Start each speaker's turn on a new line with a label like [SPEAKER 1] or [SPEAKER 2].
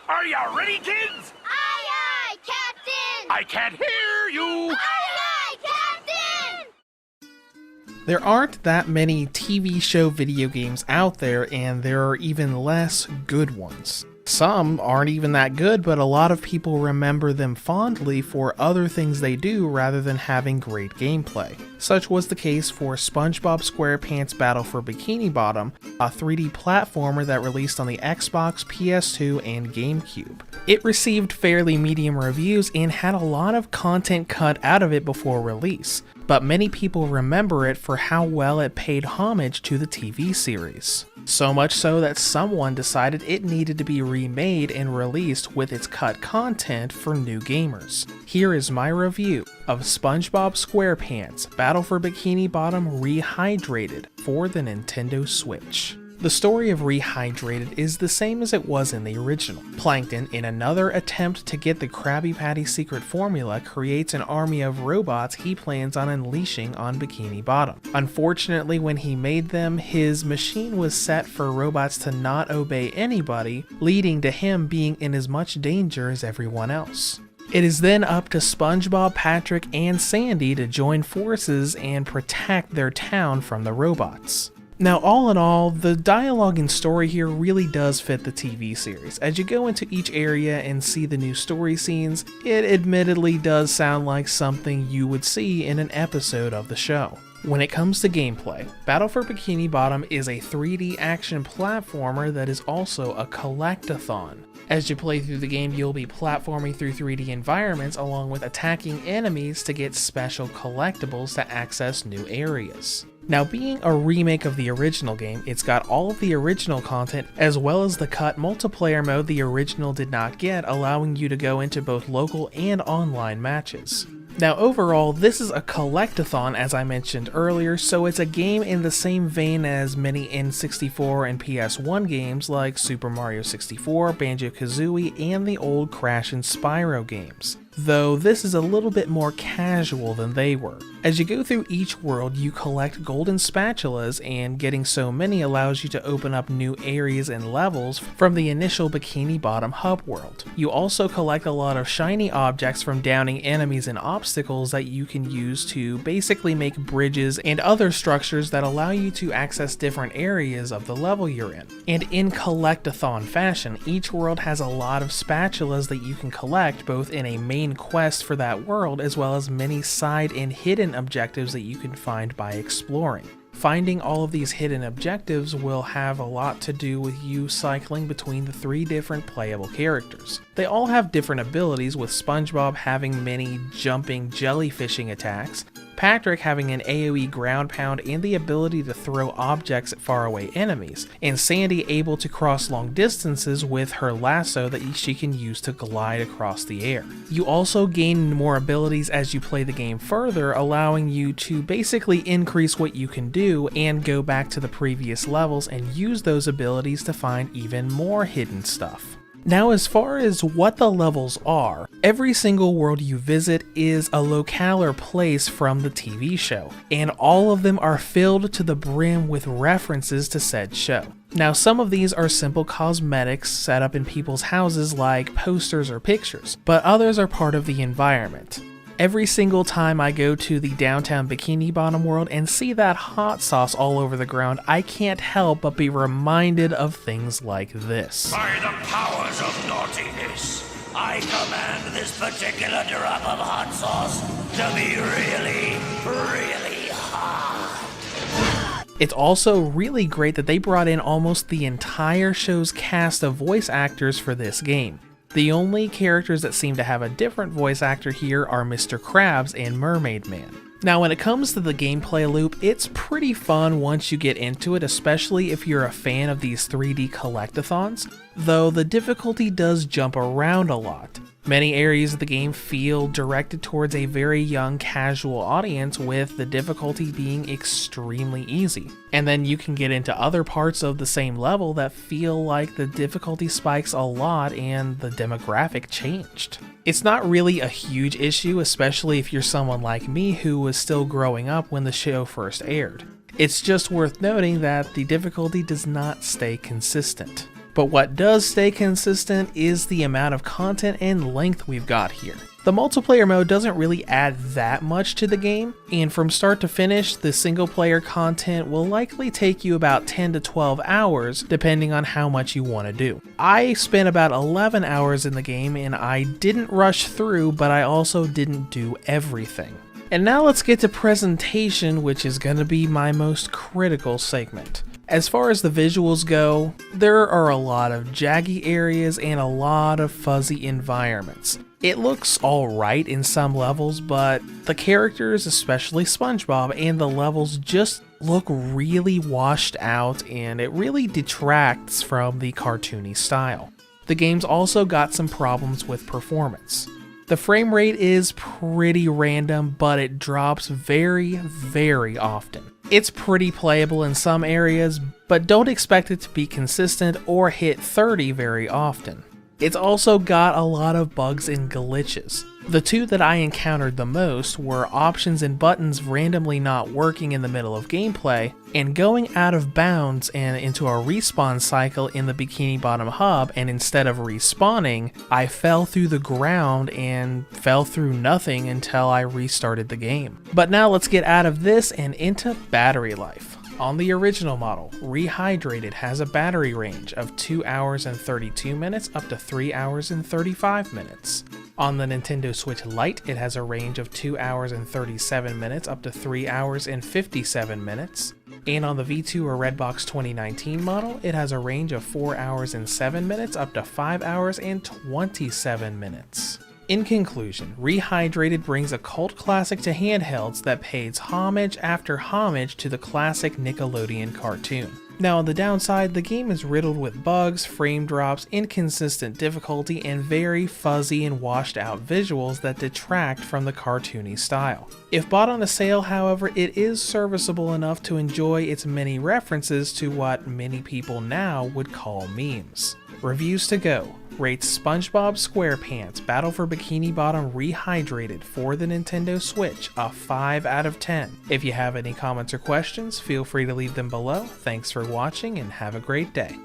[SPEAKER 1] Are you ready, kids?
[SPEAKER 2] Aye, aye, Captain!
[SPEAKER 1] I can't hear you!
[SPEAKER 2] Aye, aye, Captain!
[SPEAKER 3] There aren't that many TV show video games out there, and there are even less good ones. Some aren't even that good, but a lot of people remember them fondly for other things they do rather than having great gameplay. Such was the case for Spongebob SquarePants Battle for Bikini Bottom, a 3D platformer that released on the Xbox, PS2, and GameCube. It received fairly medium reviews and had a lot of content cut out of it before release, but many people remember it for how well it paid homage to the TV series. So much so that someone decided it needed to be remade and released with its cut content for new gamers. Here is my review of Spongebob SquarePants Battle for Bikini Bottom Rehydrated for the Nintendo Switch. The story of Rehydrated is the same as it was in the original. Plankton, in another attempt to get the Krabby Patty secret formula, creates an army of robots he plans on unleashing on Bikini Bottom. Unfortunately, when he made them, his machine was set for robots to not obey anybody, leading to him being in as much danger as everyone else. It is then up to SpongeBob, Patrick, and Sandy to join forces and protect their town from the robots. Now, all in all, the dialogue and story here really does fit the TV series. As you go into each area and see the new story scenes, it admittedly does sound like something you would see in an episode of the show. When it comes to gameplay, Battle for Bikini Bottom is a 3D action platformer that is also a collectathon. As you play through the game, you'll be platforming through 3D environments along with attacking enemies to get special collectibles to access new areas. Now, being a remake of the original game, it's got all of the original content as well as the cut multiplayer mode the original did not get, allowing you to go into both local and online matches. Now, overall, this is a collectathon as I mentioned earlier, so it's a game in the same vein as many N64 and PS1 games like Super Mario 64, Banjo-Kazooie, and the old Crash and Spyro games, though this is a little bit more casual than they were. As you go through each world, you collect golden spatulas, and getting so many allows you to open up new areas and levels from the initial Bikini Bottom hub world. You also collect a lot of shiny objects from downing enemies and obstacles that you can use to basically make bridges and other structures that allow you to access different areas of the level you're in. And in collectathon fashion, each world has a lot of spatulas that you can collect both in a main quest for that world as well as many side and hidden objectives that you can find by exploring. Finding all of these hidden objectives will have a lot to do with you cycling between the 3 different playable characters. They all have different abilities, with SpongeBob having many jumping jellyfishing attacks, Patrick having an AoE ground pound and the ability to throw objects at faraway enemies, and Sandy able to cross long distances with her lasso that she can use to glide across the air. You also gain more abilities as you play the game further, allowing you to basically increase what you can do and go back to the previous levels and use those abilities to find even more hidden stuff. Now, as far as what the levels are, every single world you visit is a locale or place from the TV show, and all of them are filled to the brim with references to said show. Now, some of these are simple cosmetics set up in people's houses like posters or pictures, but others are part of the environment. Every single time I go to the downtown Bikini Bottom world and see that hot sauce all over the ground, I can't help but be reminded of things like this.
[SPEAKER 1] By the powers of naughtiness, I command this particular drop of hot sauce to be really, really hot.
[SPEAKER 3] It's also really great that they brought in almost the entire show's cast of voice actors for this game. The only characters that seem to have a different voice actor here are Mr. Krabs and Mermaid Man. Now, when it comes to the gameplay loop, it's pretty fun once you get into it, especially if you're a fan of these 3D collectathons, though the difficulty does jump around a lot. Many areas of the game feel directed towards a very young casual audience, with the difficulty being extremely easy. And then you can get into other parts of the same level that feel like the difficulty spikes a lot and the demographic changed. It's not really a huge issue, especially if you're someone like me who was still growing up when the show first aired. It's just worth noting that the difficulty does not stay consistent. But what does stay consistent is the amount of content and length we've got here. The multiplayer mode doesn't really add that much to the game, and from start to finish, the single player content will likely take you about 10 to 12 hours, depending on how much you want to do. I spent about 11 hours in the game, and I didn't rush through, but I also didn't do everything. And now let's get to presentation, which is going to be my most critical segment. As far as the visuals go, there are a lot of jaggy areas and a lot of fuzzy environments. It looks alright in some levels, but the characters, especially Spongebob, and the levels just look really washed out, and it really detracts from the cartoony style. The game's also got some problems with performance. The frame rate is pretty random, but it drops very often. It's pretty playable in some areas, but don't expect it to be consistent or hit 30 very often. It's also got a lot of bugs and glitches. The two that I encountered the most were options and buttons randomly not working in the middle of gameplay, and going out of bounds and into a respawn cycle in the Bikini Bottom hub, and instead of respawning, I fell through the ground and fell through nothing until I restarted the game. But now let's get out of this and into battery life. On the original model, Rehydrated has a battery range of 2 hours and 32 minutes up to 3 hours and 35 minutes. On the Nintendo Switch Lite, it has a range of 2 hours and 37 minutes up to 3 hours and 57 minutes. And on the V2 or Redbox 2019 model, it has a range of 4 hours and 7 minutes up to 5 hours and 27 minutes. In conclusion, Rehydrated brings a cult classic to handhelds that pays homage after homage to the classic Nickelodeon cartoon. Now on the downside, the game is riddled with bugs, frame drops, inconsistent difficulty, and very fuzzy and washed out visuals that detract from the cartoony style. If bought on a sale, however, it is serviceable enough to enjoy its many references to what many people now would call memes. Reviews to go. Rates SpongeBob SquarePants Battle for Bikini Bottom Rehydrated for the Nintendo Switch a 5 out of 10. If you have any comments or questions, feel free to leave them below. Thanks for watching and have a great day.